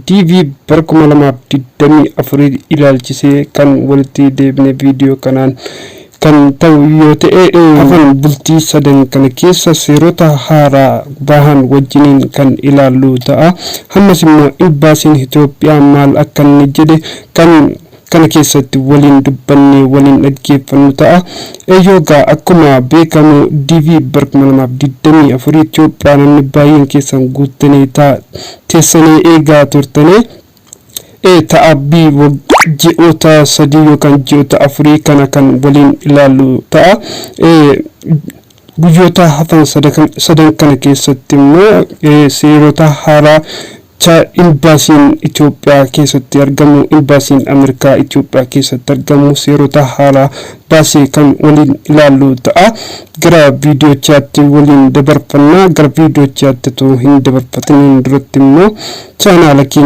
DV barkuma lamaaf 24 ilaalchisee kan walitti deebine video kanaan kan ta'u yoo ta'e afaan bultii sadan kana keessa seerota haaraa bahan wajjiniin kan ilaallu ta'a. Hammas immoo imbaasiin Itoophiyaa maal akka inni jedhe kana keessatti waliin dubbanne waliin dhaggeeffannu ta'a. Eeyyoogaa akkuma beekamu DV barkuma lamaaf 24 Itoophiyaa namni baay'een keessan guuttanii teessanii eegaa turtanii ta'abbii ji'oota 3 yookaan ji'oota 4 kana kan waliin ilaallu ta'a. Guyyoota hafan sadan kana keessatti immoo seerota haaraa imbaasiin Itoophiyaa keessatti argamu imbaasiin Ameerikaa Itoophiyaa keessatti argamu seerota haaraa baasee kan waliin ilaallu ta'a. Gara viidiyoochaatti waliin dabarfanna. Gara viidiyoochaatti hin dabarfatiniin duratti immoo chaanaala